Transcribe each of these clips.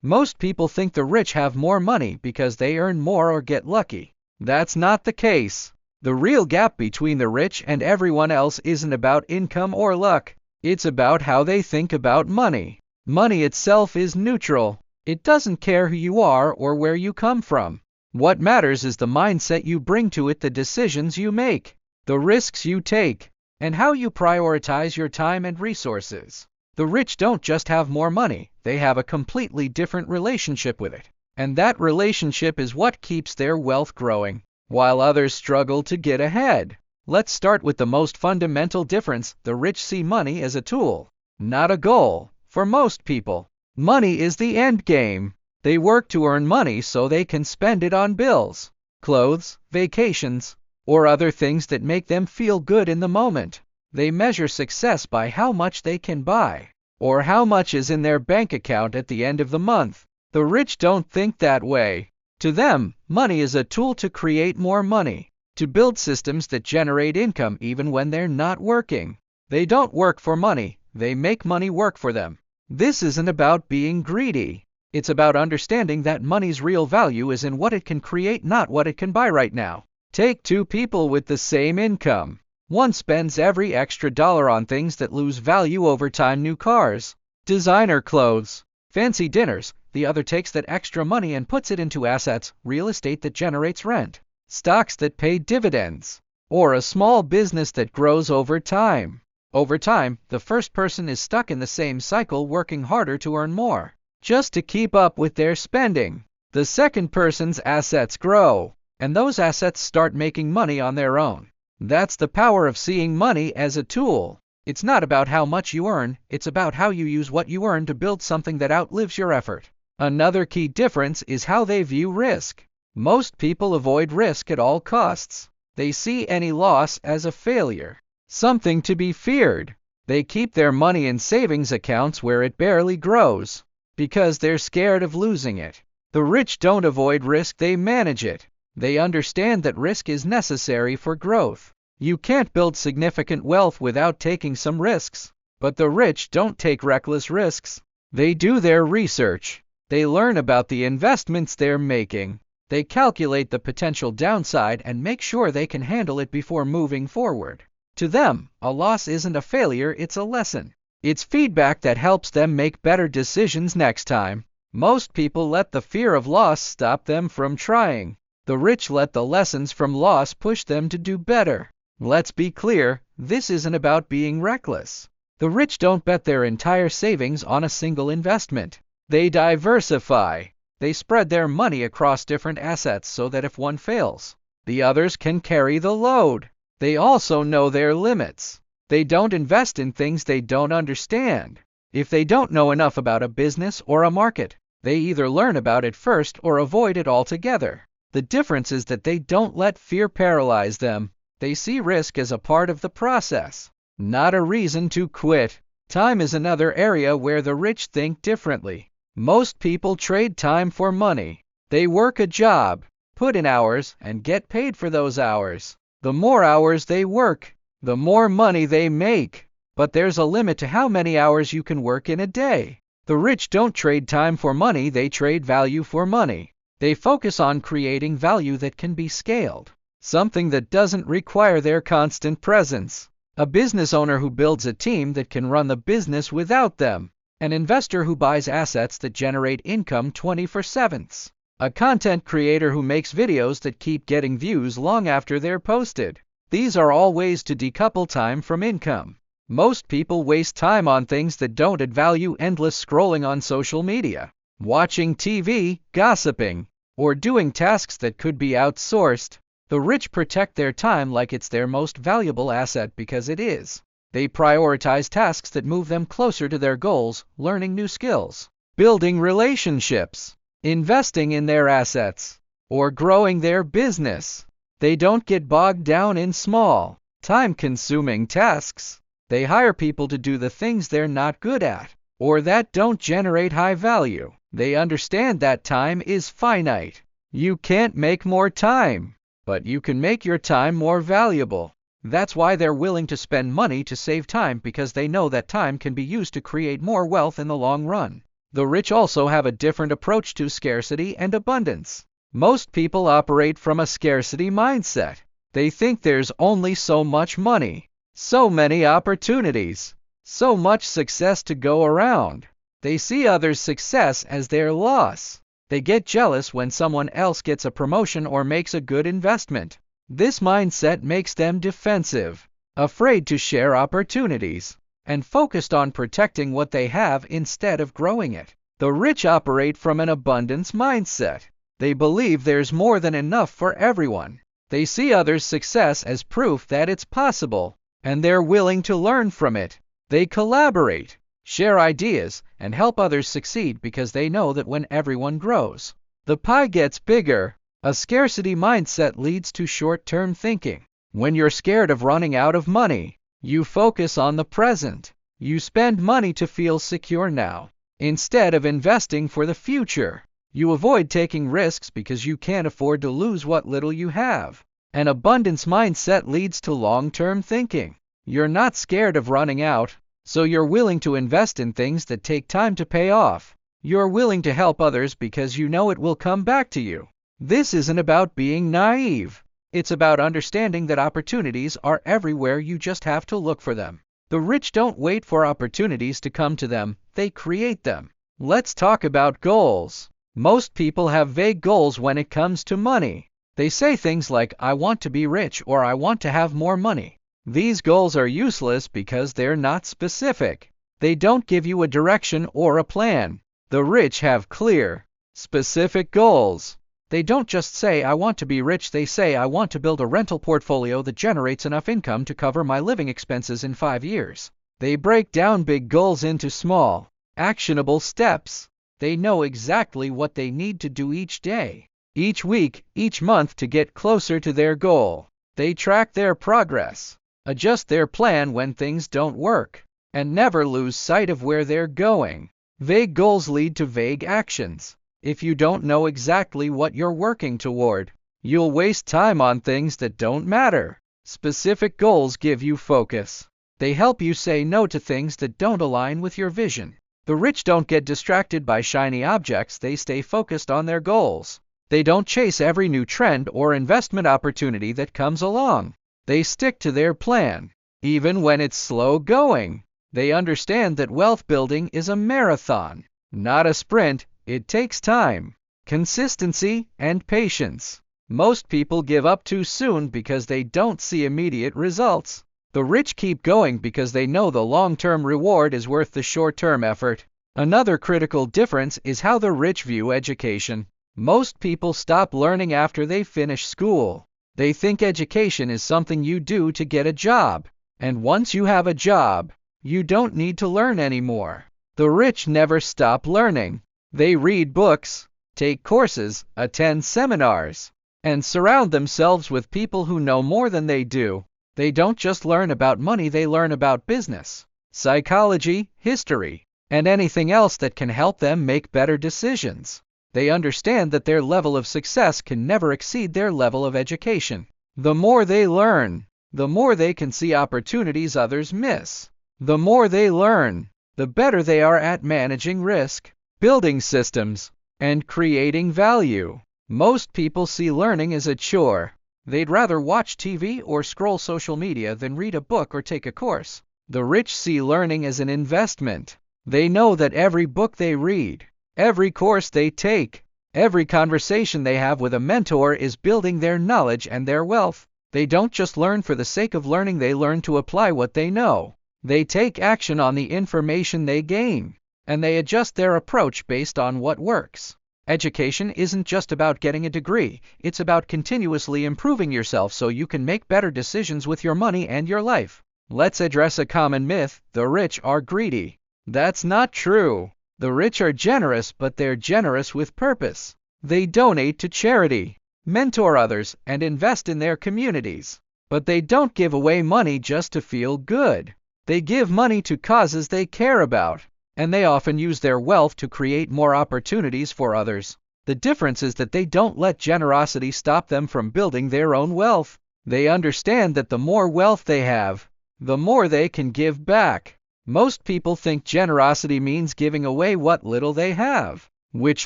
Most people think the rich have more money because they earn more or get lucky. That's not the case. The real gap between the rich and everyone else isn't about income or luck. It's about how they think about money. Money itself is neutral. It doesn't care who you are or where you come from. What matters is the mindset you bring to it, the decisions you make, the risks you take, and how you prioritize your time and resources. The rich don't just have more money, they have a completely different relationship with it. And that relationship is what keeps their wealth growing, while others struggle to get ahead. Let's start with the most fundamental difference. The rich see money as a tool, not a goal. For most people, money is the end game. They work to earn money so they can spend it on bills, clothes, vacations, or other things that make them feel good in the moment. They measure success by how much they can buy, or how much is in their bank account at the end of the month. The rich don't think that way. To them, money is a tool to create more money, to build systems that generate income even when they're not working. They don't work for money, they make money work for them. This isn't about being greedy. It's about understanding that money's real value is in what it can create, not what it can buy right now. Take two people with the same income. One spends every extra dollar on things that lose value over time: new cars, designer clothes, fancy dinners. The other takes that extra money and puts it into assets, real estate that generates rent, stocks that pay dividends, or a small business that grows over time. Over time, the first person is stuck in the same cycle, working harder to earn more, just to keep up with their spending. The second person's assets grow, and those assets start making money on their own. That's the power of seeing money as a tool. It's not about how much you earn, it's about how you use what you earn to build something that outlives your effort. Another key difference is how they view risk. Most people avoid risk at all costs. They see any loss as a failure, something to be feared. They keep their money in savings accounts where it barely grows, because they're scared of losing it. The rich don't avoid risk, they manage it. They understand that risk is necessary for growth. You can't build significant wealth without taking some risks. But the rich don't take reckless risks. They do their research. They learn about the investments they're making. They calculate the potential downside and make sure they can handle it before moving forward. To them, a loss isn't a failure, it's a lesson. It's feedback that helps them make better decisions next time. Most people let the fear of loss stop them from trying. The rich let the lessons from loss push them to do better. Let's be clear, this isn't about being reckless. The rich don't bet their entire savings on a single investment. They diversify. They spread their money across different assets so that if one fails, the others can carry the load. They also know their limits. They don't invest in things they don't understand. If they don't know enough about a business or a market, they either learn about it first or avoid it altogether. The difference is that they don't let fear paralyze them. They see risk as a part of the process, not a reason to quit. Time is another area where the rich think differently. Most people trade time for money. They work a job, put in hours, and get paid for those hours. The more hours they work, the more money they make. But there's a limit to how many hours you can work in a day. The rich don't trade time for money, they trade value for money. They focus on creating value that can be scaled, something that doesn't require their constant presence. A business owner who builds a team that can run the business without them. An investor who buys assets that generate income 24/7. A content creator who makes videos that keep getting views long after they're posted. These are all ways to decouple time from income. Most people waste time on things that don't add value: endless scrolling on social media, watching TV, gossiping, or doing tasks that could be outsourced. The rich protect their time like it's their most valuable asset because it is. They prioritize tasks that move them closer to their goals: learning new skills, building relationships, investing in their assets, or growing their business. They don't get bogged down in small, time-consuming tasks. They hire people to do the things they're not good at, or that don't generate high value. They understand that time is finite. You can't make more time, but you can make your time more valuable. That's why they're willing to spend money to save time, because they know that time can be used to create more wealth in the long run. The rich also have a different approach to scarcity and abundance. Most people operate from a scarcity mindset. They think there's only so much money, so many opportunities, so much success to go around. They see others' success as their loss. They get jealous when someone else gets a promotion or makes a good investment. This mindset makes them defensive, afraid to share opportunities, and focused on protecting what they have instead of growing it. The rich operate from an abundance mindset. They believe there's more than enough for everyone. They see others' success as proof that it's possible, and they're willing to learn from it. They collaborate, share ideas, and help others succeed because they know that when everyone grows, the pie gets bigger. A scarcity mindset leads to short-term thinking. When you're scared of running out of money, you focus on the present. You spend money to feel secure now, instead of investing for the future. You avoid taking risks because you can't afford to lose what little you have. An abundance mindset leads to long-term thinking. You're not scared of running out, so you're willing to invest in things that take time to pay off. You're willing to help others because you know it will come back to you. This isn't about being naive. It's about understanding that opportunities are everywhere, you just have to look for them. The rich don't wait for opportunities to come to them, they create them. Let's talk about goals. Most people have vague goals when it comes to money. They say things like, I want to be rich or I want to have more money. These goals are useless because they're not specific. They don't give you a direction or a plan. The rich have clear, specific goals. They don't just say, I want to be rich, they say, I want to build a rental portfolio that generates enough income to cover my living expenses in 5 years. They break down big goals into small, actionable steps. They know exactly what they need to do each day, each week, each month to get closer to their goal. They track their progress, adjust their plan when things don't work, and never lose sight of where they're going. Vague goals lead to vague actions. If you don't know exactly what you're working toward, you'll waste time on things that don't matter. Specific goals give you focus. They help you say no to things that don't align with your vision. The rich don't get distracted by shiny objects, they stay focused on their goals. They don't chase every new trend or investment opportunity that comes along. They stick to their plan, even when it's slow going. They understand that wealth building is a marathon, not a sprint. It takes time, consistency, and patience. Most people give up too soon because they don't see immediate results. The rich keep going because they know the long-term reward is worth the short-term effort. Another critical difference is how the rich view education. Most people stop learning after they finish school. They think education is something you do to get a job. And once you have a job, you don't need to learn anymore. The rich never stop learning. They read books, take courses, attend seminars, and surround themselves with people who know more than they do. They don't just learn about money, they learn about business, psychology, history, and anything else that can help them make better decisions. They understand that their level of success can never exceed their level of education. The more they learn, the more they can see opportunities others miss. The more they learn, the better they are at managing risk, building systems, and creating value. Most people see learning as a chore. They'd rather watch TV or scroll social media than read a book or take a course. The rich see learning as an investment. They know that every book they read, every course they take, every conversation they have with a mentor is building their knowledge and their wealth. They don't just learn for the sake of learning, they learn to apply what they know. They take action on the information they gain, and they adjust their approach based on what works. Education isn't just about getting a degree, it's about continuously improving yourself so you can make better decisions with your money and your life. Let's address a common myth: the rich are greedy. That's not true. The rich are generous, but they're generous with purpose. They donate to charity, mentor others, and invest in their communities. But they don't give away money just to feel good. They give money to causes they care about, and they often use their wealth to create more opportunities for others. The difference is that they don't let generosity stop them from building their own wealth. They understand that the more wealth they have, the more they can give back. Most people think generosity means giving away what little they have, which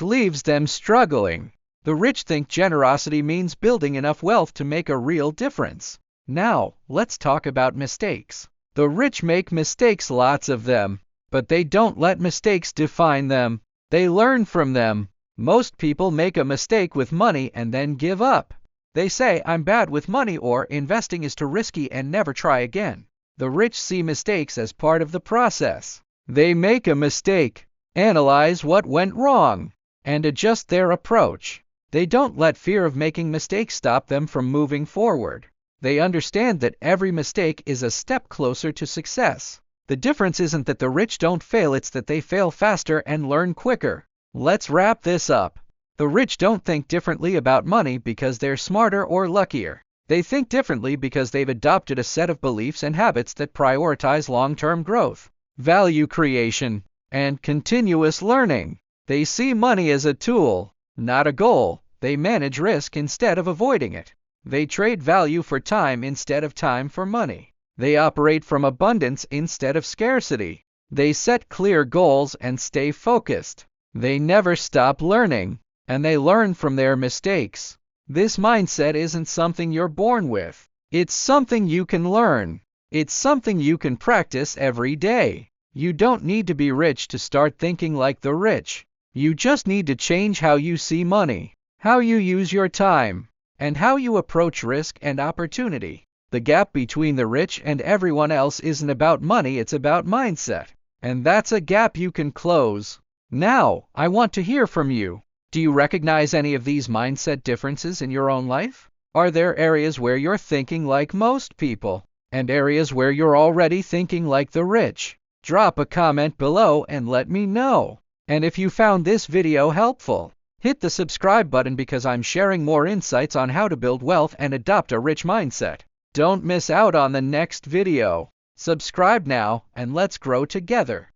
leaves them struggling. The rich think generosity means building enough wealth to make a real difference. Now, let's talk about mistakes. The rich make mistakes, lots of them, but they don't let mistakes define them. They learn from them. Most people make a mistake with money and then give up. They say, "I'm bad with money," or "investing is too risky," and never try again. The rich see mistakes as part of the process. They make a mistake, analyze what went wrong, and adjust their approach. They don't let fear of making mistakes stop them from moving forward. They understand that every mistake is a step closer to success. The difference isn't that the rich don't fail, it's that they fail faster and learn quicker. Let's wrap this up. The rich don't think differently about money because they're smarter or luckier. They think differently because they've adopted a set of beliefs and habits that prioritize long-term growth, value creation, and continuous learning. They see money as a tool, not a goal. They manage risk instead of avoiding it. They trade value for time instead of time for money. They operate from abundance instead of scarcity. They set clear goals and stay focused. They never stop learning, and they learn from their mistakes. This mindset isn't something you're born with. It's something you can learn. It's something you can practice every day. You don't need to be rich to start thinking like the rich. You just need to change how you see money, how you use your time, and how you approach risk and opportunity. The gap between the rich and everyone else isn't about money, it's about mindset. And that's a gap you can close. Now, I want to hear from you. Do you recognize any of these mindset differences in your own life? Are there areas where you're thinking like most people, and areas where you're already thinking like the rich? Drop a comment below and let me know. And if you found this video helpful, hit the subscribe button because I'm sharing more insights on how to build wealth and adopt a rich mindset. Don't miss out on the next video. Subscribe now and let's grow together.